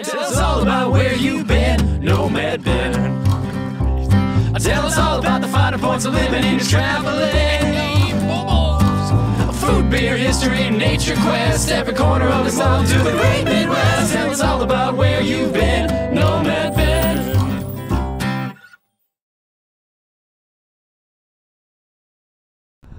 Tell us all about where you've been, Nomad Ben. Tell us all about the finer points of living and traveling. Food, beer, history, nature quest, every corner of the globe to the great Midwest. Tell us all about where you've been, Nomad Ben.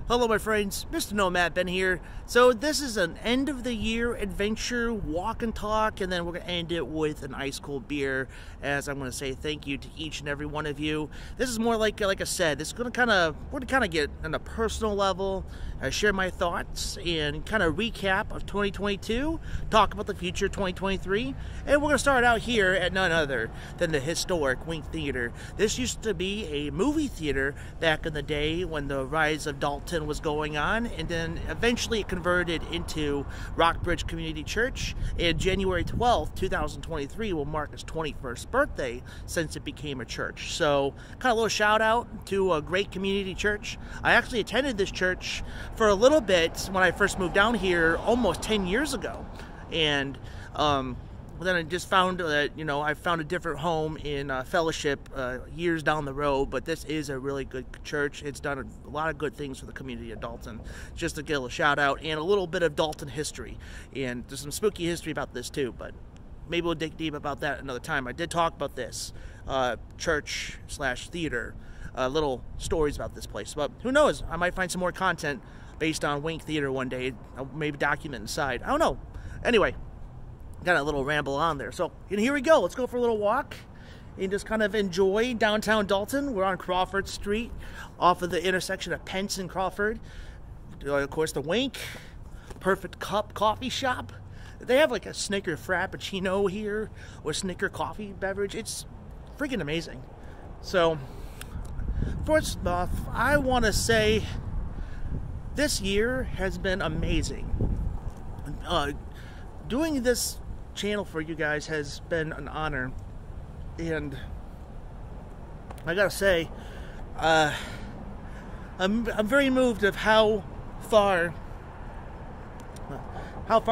Hello my friends, Mr. Nomad Ben here. So this is an end of the year adventure walk and talk, and then we're going to end it with an ice cold beer as I'm going to say thank you to each and every one of you. This is more like I said, this is going to we're going to get on a personal level, share my thoughts and kind of recap of 2022, talk about the future 2023, and we're going to start out here at none other than the historic Wink Theater. This used to be a movie theater back in the day when the rise of Dalton was going on, and then eventually it converted into Rockbridge Community Church, and January 12th, 2023 will mark its 21st birthday since it became a church. So kind of a little shout out to a great community church. I actually attended this church for a little bit when I first moved down here almost 10 years ago, and then I just found that, I found a different home in Fellowship years down the road, but this is a really good church. It's done a lot of good things for the community of Dalton. Just to give a shout out and a little bit of Dalton history. And there's some spooky history about this too, but maybe we'll dig deep about that another time. I did talk about this church/theater, little stories about this place. But who knows? I might find some more content based on Wink Theater one day. I'll maybe document inside. I don't know. Anyway. Got a little ramble on there. So here we go. Let's go for a little walk and just kind of enjoy downtown Dalton. We're on Crawford Street off of the intersection of Pence and Crawford. Of course, the Wink, Perfect Cup coffee shop. They have like a Snicker Frappuccino here or Snicker coffee beverage. It's freaking amazing. So first off, I want to say this year has been amazing. Doing this channel for you guys has been an honor, and I gotta say, I'm very moved of how far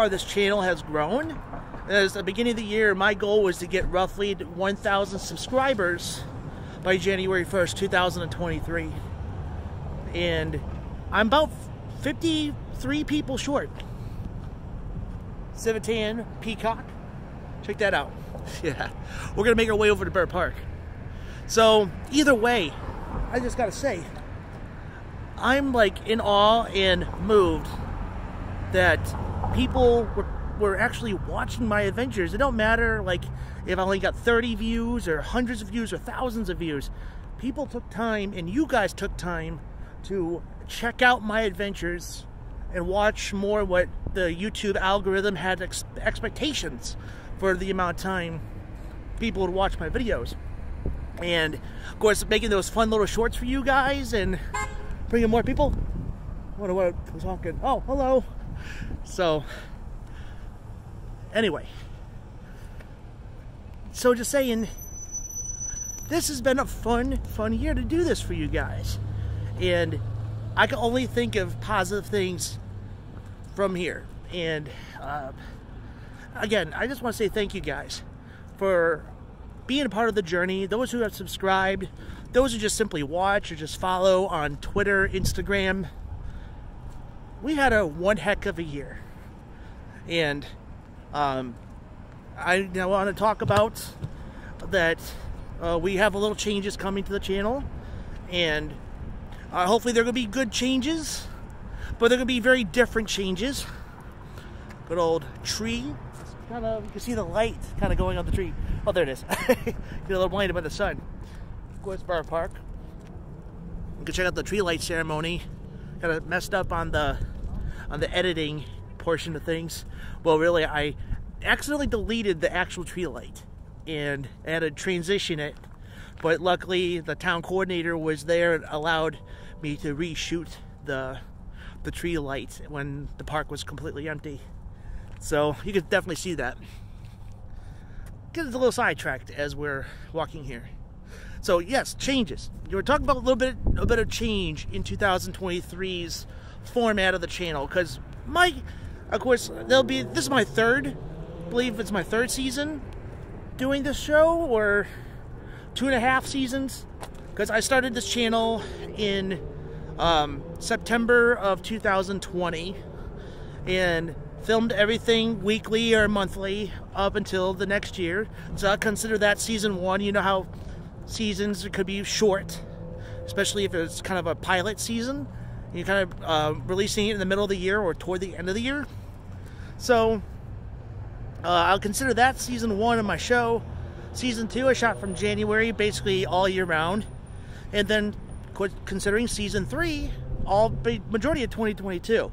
this channel has grown. As the beginning of the year, my goal was to get roughly 1,000 subscribers by January 1st, 2023, and I'm about 53 people short. 17 Peacock. Check that out. Yeah. We're going to make our way over to Bear Park. So, either way, I just got to say, I'm like in awe and moved that people were actually watching my adventures. It don't matter like if I only got 30 views or hundreds of views or thousands of views. People took time, and you guys took time to check out my adventures and watch more what the YouTube algorithm had expectations for the amount of time people would watch my videos. And of course, making those fun little shorts for you guys and bringing more people. What was talking? Oh, hello. So anyway, so just saying, this has been a fun year to do this for you guys, and I can only think of positive things from here. And again, I just want to say thank you guys for being a part of the journey. Those who have subscribed, those who just simply watch or just follow on Twitter, Instagram. We had one heck of a year. And I want to talk about that we have a little changes coming to the channel, and hopefully they're going to be good changes, but they're going to be very different changes. Good old tree. Kind of, you can see the light kind of going on the tree. Oh, there it is. Get a little blinded by the sun. Of course, Bear Park. You can check out the tree light ceremony. Kind of messed up on the editing portion of things. Well, really, I accidentally deleted the actual tree light and I had to transition it. But luckily, the town coordinator was there and allowed me to reshoot the tree light when the park was completely empty. So you can definitely see that. Get a little sidetracked as we're walking here. So yes, changes. We're talking about a bit of change in 2023's format of the channel, because of course, this is my third, I believe it's my third season doing this show, or 2.5 seasons, because I started this channel in September of 2020 and filmed everything weekly or monthly up until the next year. So I consider that season 1. You know how seasons could be short, especially if it's kind of a pilot season. You're kind of releasing it in the middle of the year or toward the end of the year. So I'll consider that season 1 of my show. Season 2 I shot from January, basically all year round. And then considering season 3, majority of 2022.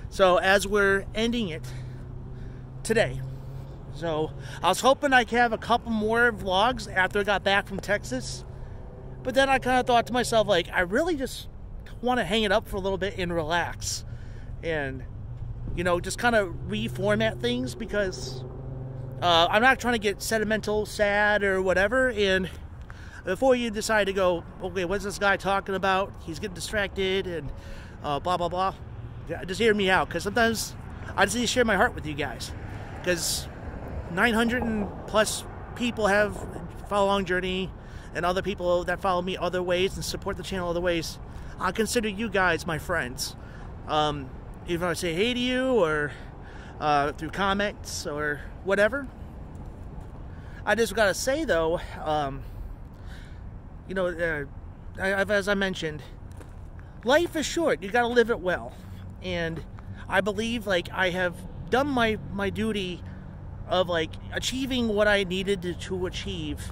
So as we're ending it today. So I was hoping I could have a couple more vlogs after I got back from Texas. But then I kind of thought to myself, like, I really just want to hang it up for a little bit and relax. And, you know, just kind of reformat things, because I'm not trying to get sentimental, sad, or whatever. And before you decide to go, okay, what's this guy talking about? He's getting distracted and blah, blah, blah. Just hear me out, because sometimes I just need to share my heart with you guys. Because 900 and plus people have followed Long Journey, and other people that follow me other ways and support the channel other ways. I consider you guys my friends. Even if I say hey to you, or through comments or whatever. I just gotta say though, you know, as I mentioned, life is short. You gotta live it well. And I believe, like, I have done my duty of, like, achieving what I needed to achieve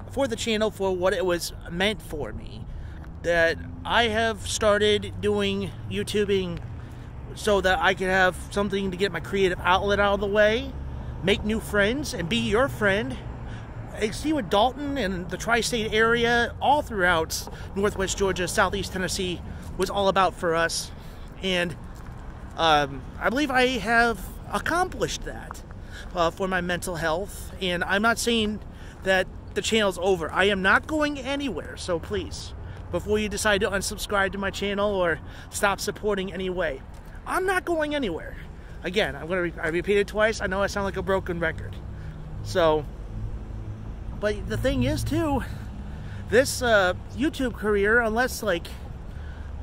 for the channel, for what it was meant for me. That I have started doing YouTubing so that I can have something to get my creative outlet out of the way, make new friends, and be your friend. I see what Dalton and the tri-state area, all throughout Northwest Georgia, Southeast Tennessee, was all about for us. And I believe I have accomplished that for my mental health. And I'm not saying that the channel's over. I am not going anywhere. So please, before you decide to unsubscribe to my channel or stop supporting anyway, I'm not going anywhere. Again, I repeat it twice. I know I sound like a broken record. So, but the thing is too, this YouTube career, unless, like,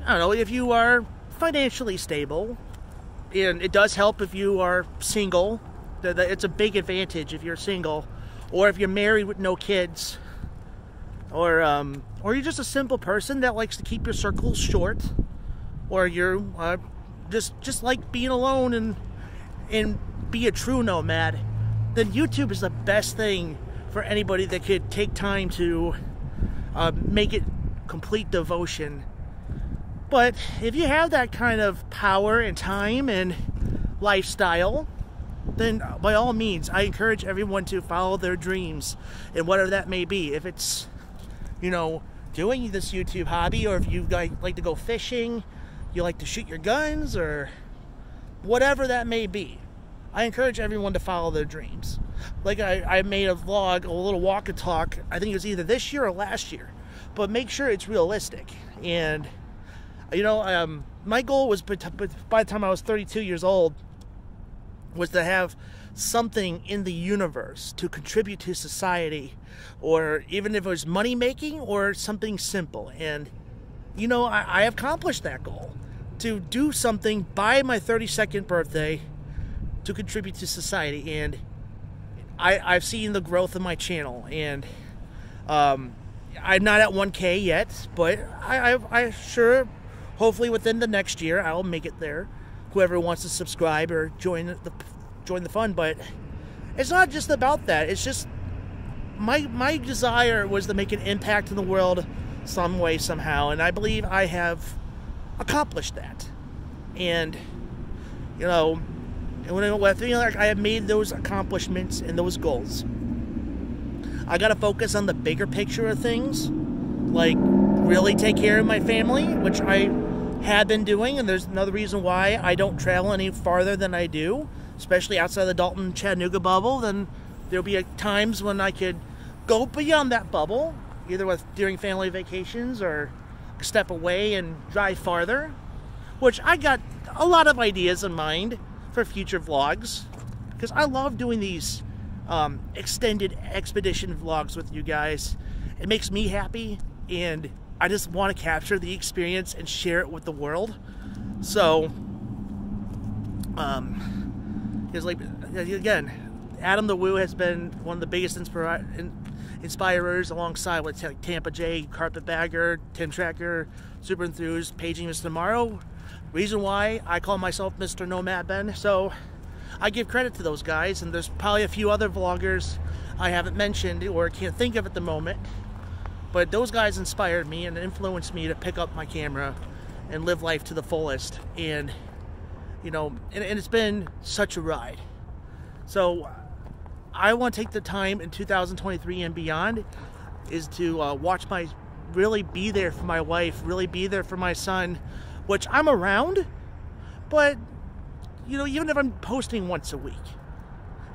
I don't know, if you are financially stable, and it does help if you are single. It's a big advantage if you're single, or if you're married with no kids, or you're just a simple person that likes to keep your circles short, or you're just like being alone and be a true nomad. Then YouTube is the best thing for anybody that could take time to make it complete devotion. But if you have that kind of power and time and lifestyle, then by all means, I encourage everyone to follow their dreams, and whatever that may be. If it's, you know, doing this YouTube hobby, or if you like to go fishing, you like to shoot your guns, or whatever that may be, I encourage everyone to follow their dreams. Like I made a vlog, a little walk and talk, I think it was either this year or last year, but make sure it's realistic. And you know, my goal was, by the time I was 32 years old, was to have something in the universe to contribute to society, or even if it was money making or something simple. And you know, I accomplished that goal, to do something by my 32nd birthday to contribute to society. And I've seen the growth of my channel, and I'm not at 1K yet, but I sure, hopefully within the next year, I'll make it there. Whoever wants to subscribe or join the fun. But it's not just about that. It's just my desire was to make an impact in the world some way, somehow, and I believe I have accomplished that. And you know, when I feel like I have made those accomplishments and those goals, I gotta focus on the bigger picture of things, like really take care of my family, which I have been doing. And there's another reason why I don't travel any farther than I do, especially outside the Dalton, Chattanooga bubble. Then there'll be times when I could go beyond that bubble, either during family vacations, or step away and drive farther, which I got a lot of ideas in mind for future vlogs, because I love doing these extended expedition vlogs with you guys. It makes me happy, and I just want to capture the experience and share it with the world. So, because like, again, Adam the Woo has been one of the biggest inspirers, alongside with like Tampa J, Carpetbagger, Tim Tracker, Super Enthused, Paging Mr. Morrow. Reason why I call myself Mr. Nomad Ben. So I give credit to those guys, and there's probably a few other vloggers I haven't mentioned or can't think of at the moment. But those guys inspired me and influenced me to pick up my camera and live life to the fullest. And, you know, and it's been such a ride. So I want to take the time in 2023 and beyond is to really be there for my wife, really be there for my son, which I'm around, but, you know, even if I'm posting once a week,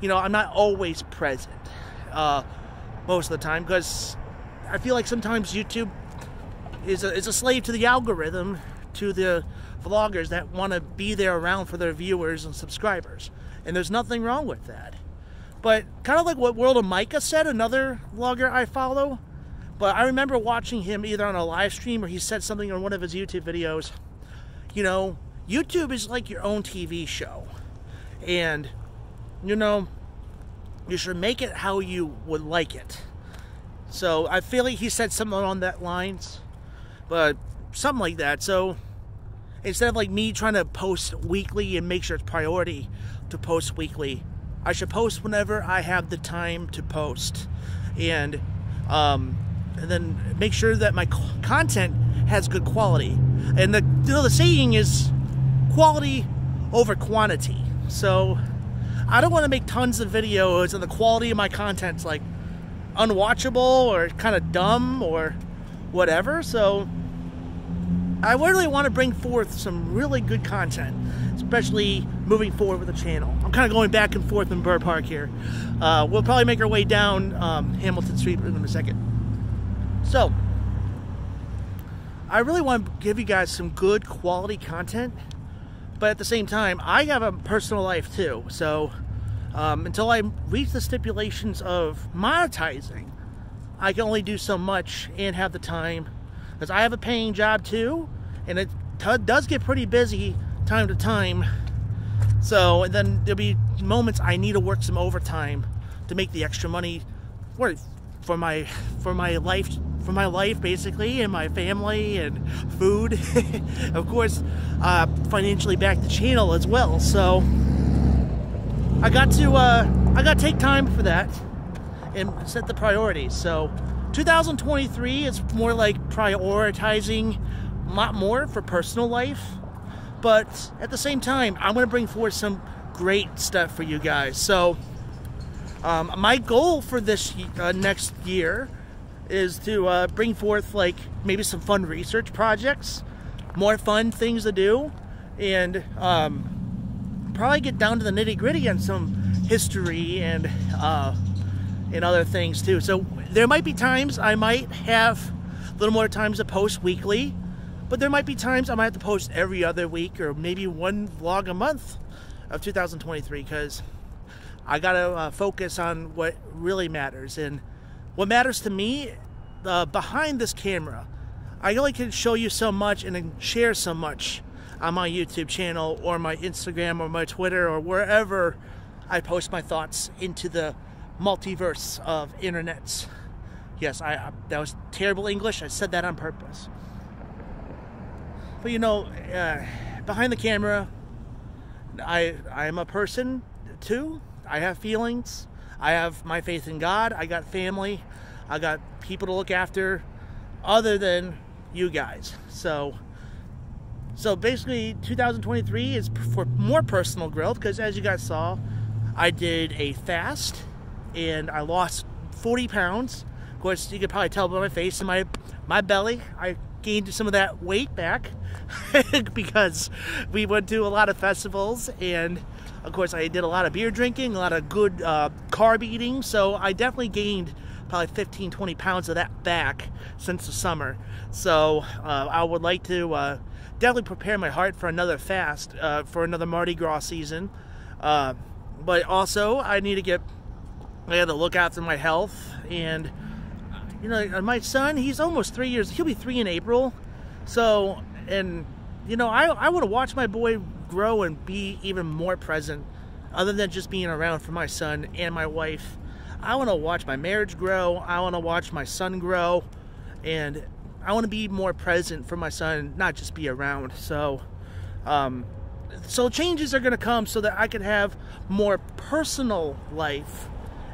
you know, I'm not always present most of the time, because I feel like sometimes YouTube is a slave to the algorithm, to the vloggers that want to be there around for their viewers and subscribers. And there's nothing wrong with that. But kind of like what World of Micah said, another vlogger I follow. But I remember watching him either on a live stream or he said something on one of his YouTube videos. You know, YouTube is like your own TV show. And, you know, you should make it how you would like it. So I feel like he said something on that lines, but something like that. So instead of like me trying to post weekly and make sure it's priority to post weekly, I should post whenever I have the time to post, and then make sure that my content has good quality. And the saying is quality over quantity. So I don't want to make tons of videos and the quality of my content's like unwatchable or kind of dumb or whatever. So I really want to bring forth some really good content, especially moving forward with the channel. I'm kind of going back and forth in Burr Park here. We'll probably make our way down Hamilton Street in a second. So I really want to give you guys some good quality content, but at the same time, I have a personal life too. So until I reach the stipulations of monetizing, I can only do so much and have the time, because I have a paying job too, and it does get pretty busy time to time. So, and then there'll be moments I need to work some overtime to make the extra money for my life basically, and my family and food. Of course, financially back the channel as well. So I got to take time for that and set the priorities. So 2023 is more like prioritizing a lot more for personal life, but at the same time, I'm going to bring forth some great stuff for you guys. So my goal for this next year is to bring forth like maybe some fun research projects, more fun things to do, and probably get down to the nitty-gritty on some history and other things too. So there might be times I might have a little more times to post weekly, but there might be times I might have to post every other week, or maybe one vlog a month of 2023, because I gotta focus on what really matters. And what matters to me, behind this camera, I only can show you so much and share so much on my YouTube channel or my Instagram or my Twitter or wherever I post my thoughts into the multiverse of internets. Yes, that was terrible English. I said that on purpose. But you know, behind the camera, I'm a person too. I have feelings. I have my faith in God. I got family. I got people to look after other than you guys. So basically 2023 is for more personal growth, because as you guys saw, I did a fast and I lost 40 pounds. Of course, you could probably tell by my face and my belly, I gained some of that weight back because we went to a lot of festivals, and of course I did a lot of beer drinking, a lot of good carb eating, so I definitely gained probably 15-20 pounds of that back since the summer. So I would like to definitely prepare my heart for another fast, for another Mardi Gras season, but also I need to get I had to look after my health. And, you know, my son, he's almost 3 years. He'll be 3 in April. So, and, you know, I want to watch my boy grow and be even more present, other than just being around for my son and my wife. I want to watch my marriage grow. I want to watch my son grow. And I want to be more present for my son, not just be around. So changes are going to come so that I can have more personal life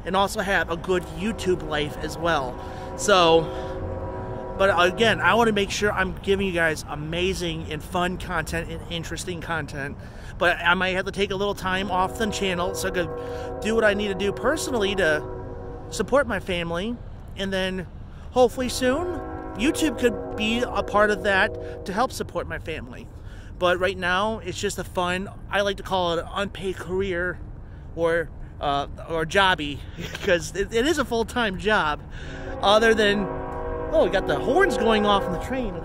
and also have a good YouTube life as well. So, but again, I want to make sure I'm giving you guys amazing and fun content and interesting content. But I might have to take a little time off the channel so I could do what I need to do personally to support my family. And then hopefully soon, YouTube could be a part of that to help support my family. But right now, it's just a fun, I like to call it an unpaid career or jobby, because it is a full-time job. Other than, oh, we got the horns going off on the train. Is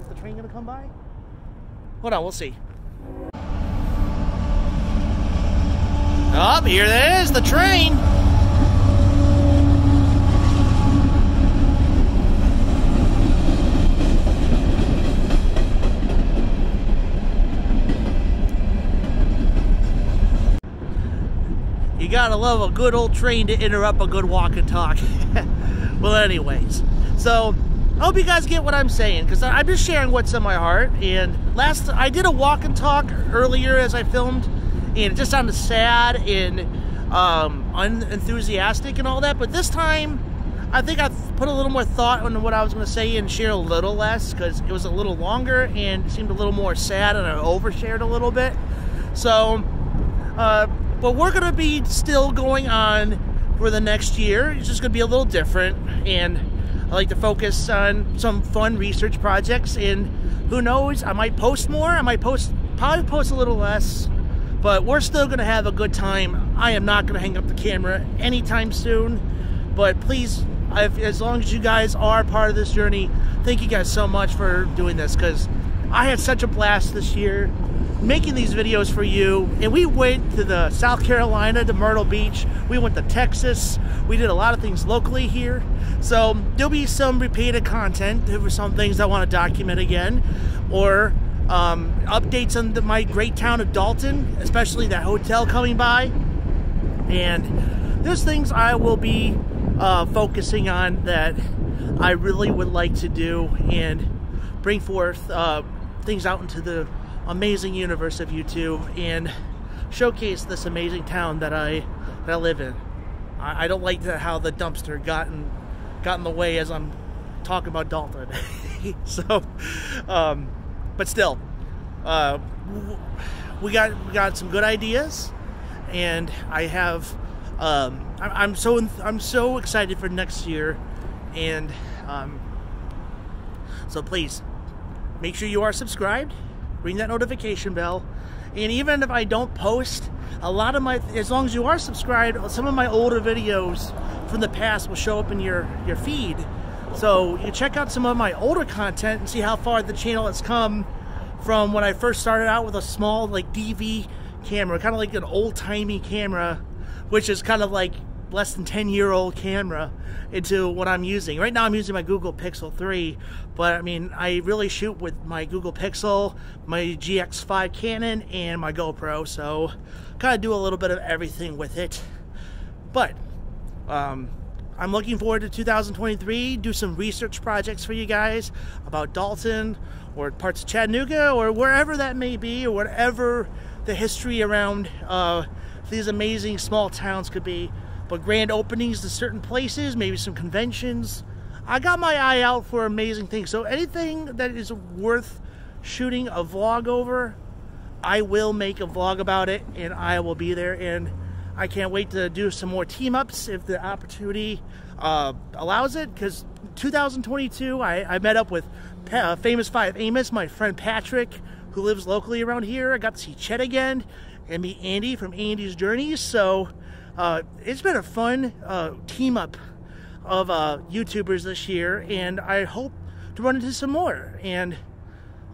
the train gonna come by? Hold on, we'll see. Oh, here it is, the train. You gotta love a good old train to interrupt a good walk and talk. Well, anyways, so I hope you guys get what I'm saying, because I'm just sharing what's in my heart. And I did a walk and talk earlier as I filmed, and it just sounded sad and unenthusiastic and all that. But this time, I think I put a little more thought into what I was going to say and share a little less, because it was a little longer and it seemed a little more sad, and I overshared a little bit. So, but we're going to be still going on for the next year. It's just going to be a little different, and I like to focus on some fun research projects, and who knows, I might post more, I might probably post a little less, but we're still going to have a good time. I am not going to hang up the camera anytime soon, but please, as long as you guys are part of this journey, thank you guys so much for doing this, because I had such a blast this year making these videos for you. And we went to the South Carolina, to Myrtle Beach, we went to Texas, we did a lot of things locally here. So there'll be some repeated content. There were some things I want to document again, or updates on my great town of Dalton, especially that hotel coming by. And there's things I will be focusing on that I really would like to do and bring forth things out into the amazing universe of YouTube and showcase this amazing town that I live in. I don't like how the dumpster got in the way as I'm talking about Dalton. So, but still, we got some good ideas, and I have I'm so excited for next year, and so please make sure you are subscribed. Ring that notification bell. And even if I don't post, as long as you are subscribed, some of my older videos from the past will show up in your feed. So you check out some of my older content and see how far the channel has come from when I first started out with a small DV camera, kind of like an old-timey camera, which is kind of like less than 10-year-old camera, into what I'm using. Right now I'm using my Google Pixel 3, but I mean, I really shoot with my Google Pixel, my GX5 Canon, and my GoPro, so kind of do a little bit of everything with it. But I'm looking forward to 2023, do some research projects for you guys about Dalton, or parts of Chattanooga, or wherever that may be, or whatever the history around these amazing small towns could be. But grand openings to certain places, maybe some conventions. I got my eye out for amazing things. So anything that is worth shooting a vlog over, I will make a vlog about it, and I will be there. And I can't wait to do some more team-ups if the opportunity allows it. Because 2022, I met up with Famous 5 Amos, my friend Patrick, who lives locally around here. I got to see Chet again, and meet Andy from Andy's Journeys. So it's been a fun team up of YouTubers this year, and I hope to run into some more, and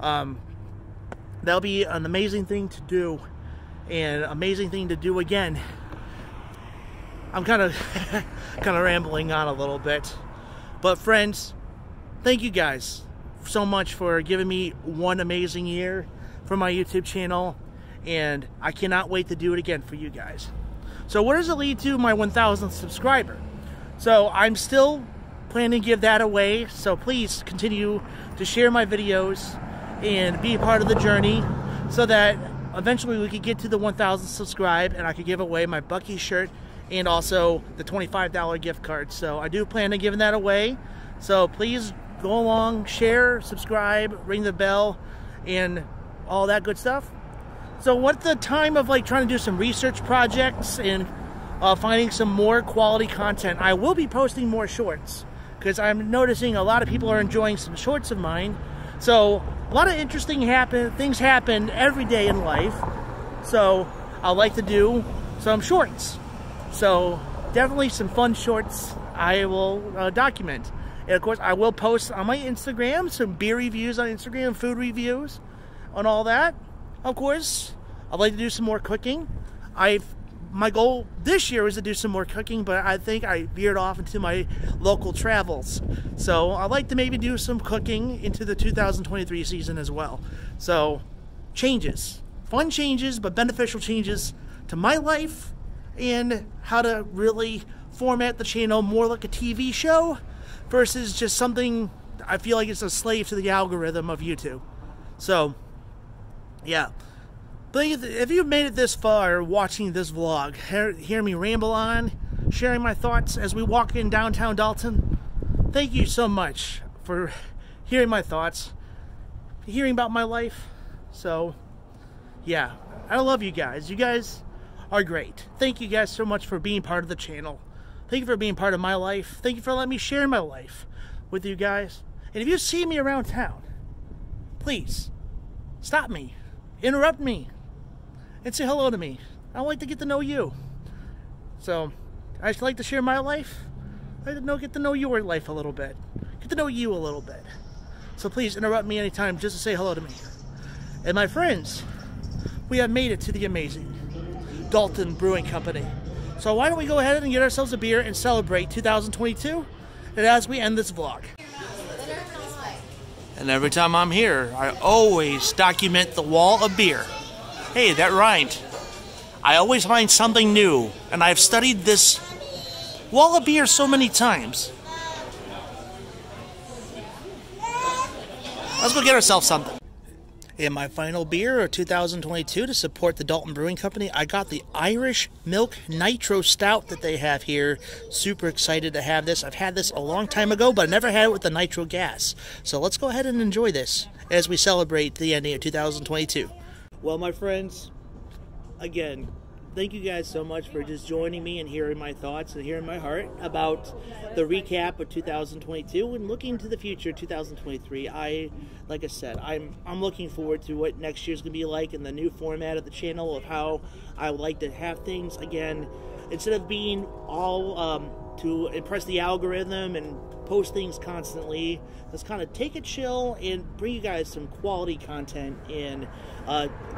that'll be an amazing thing to do, and amazing thing to do again. I'm kind of rambling on a little bit. But friends, thank you guys so much for giving me one amazing year for my YouTube channel, and I cannot wait to do it again for you guys. So what does it lead to? My 1,000th subscriber. So I'm still planning to give that away, so please continue to share my videos and be a part of the journey so that eventually we could get to the 1,000 subscribe and I could give away my Bucky shirt and also the $25 gift card. So I do plan on giving that away. So please go along, share, subscribe, ring the bell, and all that good stuff. So what the time of like trying to do some research projects and finding some more quality content, I will be posting more shorts because I'm noticing a lot of people are enjoying some shorts of mine. So a lot of interesting things happen every day in life. So I like to do some shorts. So definitely some fun shorts I will document. And of course I will post on my Instagram some beer reviews on Instagram, food reviews, and all that. Of course, I'd like to do some more cooking. My goal this year was to do some more cooking, but I think I veered off into my local travels. So I'd like to maybe do some cooking into the 2023 season as well. So changes, fun changes, but beneficial changes to my life and how to really format the channel more like a TV show versus just something I feel like it's a slave to the algorithm of YouTube. So yeah. But if you've made it this far watching this vlog, hear me ramble on, sharing my thoughts as we walk in downtown Dalton, thank you so much for hearing my thoughts, hearing about my life. So, yeah, I love you guys. You guys are great. Thank you guys so much for being part of the channel. Thank you for being part of my life. Thank you for letting me share my life with you guys. And if you see me around town, please stop me, interrupt me, and say hello to me. I like to get to know you. So, I just like to share my life. I like to get to know your life a little bit. Get to know you a little bit. So please interrupt me anytime just to say hello to me. And my friends, we have made it to the amazing Dalton Brewing Company. So why don't we go ahead and get ourselves a beer and celebrate 2022? And as we end this vlog. And every time I'm here, I always document the wall of beer. Hey, that rhymed. I always find something new, and I've studied this wall of beer so many times. Let's go get ourselves something. And my final beer of 2022 to support the Dalton Brewing Company, I got the Irish Milk Nitro Stout that they have here. Super excited to have this. I've had this a long time ago, but I never had it with the nitro gas. So let's go ahead and enjoy this as we celebrate the ending of 2022. Well, my friends, again, thank you guys so much for just joining me and hearing my thoughts and hearing my heart about the recap of 2022 and looking to the future, 2023. Like I said, I'm looking forward to what next year's going to be like in the new format of the channel, of how I would like to have things. Again, instead of being all to impress the algorithm and post things constantly, let's kind of take a chill and bring you guys some quality content and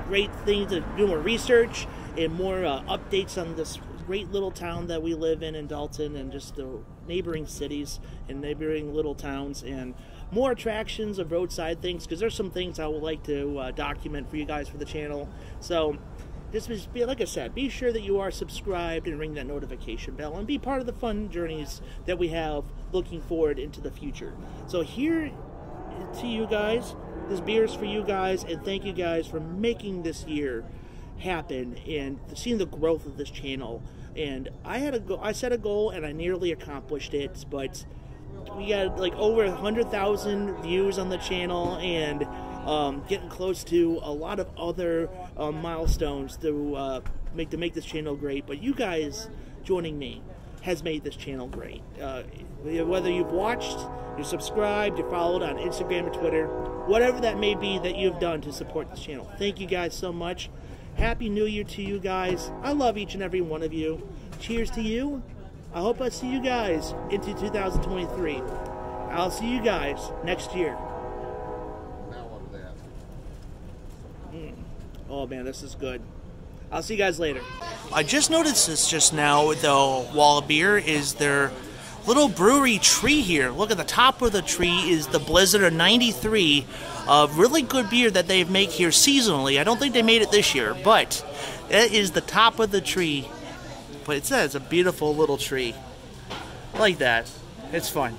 great things to do more research and more updates on this great little town that we live in Dalton and just the neighboring cities and neighboring little towns, and more attractions of roadside things, because there's some things I would like to document for you guys for the channel. So just like I said, be sure that you are subscribed and ring that notification bell and be part of the fun journeys that we have looking forward into the future. So here to you guys, this beer is for you guys, and thank you guys for making this year happen and seeing the growth of this channel. And I set a goal and I nearly accomplished it, but we got like over 100,000 views on the channel and getting close to a lot of other milestones to make this channel great. But you guys joining me has made this channel great. Whether you've watched, you subscribed, you followed on Instagram or Twitter, whatever that may be that you've done to support this channel. Thank you guys so much. Happy New Year to you guys. I love each and every one of you. Cheers to you. I hope I see you guys into 2023. I'll see you guys next year. Oh man, this is good. I'll see you guys later. I just noticed this just now, though, Wall of Beer, is their little brewery tree here. Look at the top of the tree is the Blizzard of 93, a really good beer that they make here seasonally. I don't think they made it this year, but that is the top of the tree. But it says a beautiful little tree. I like that. It's fun.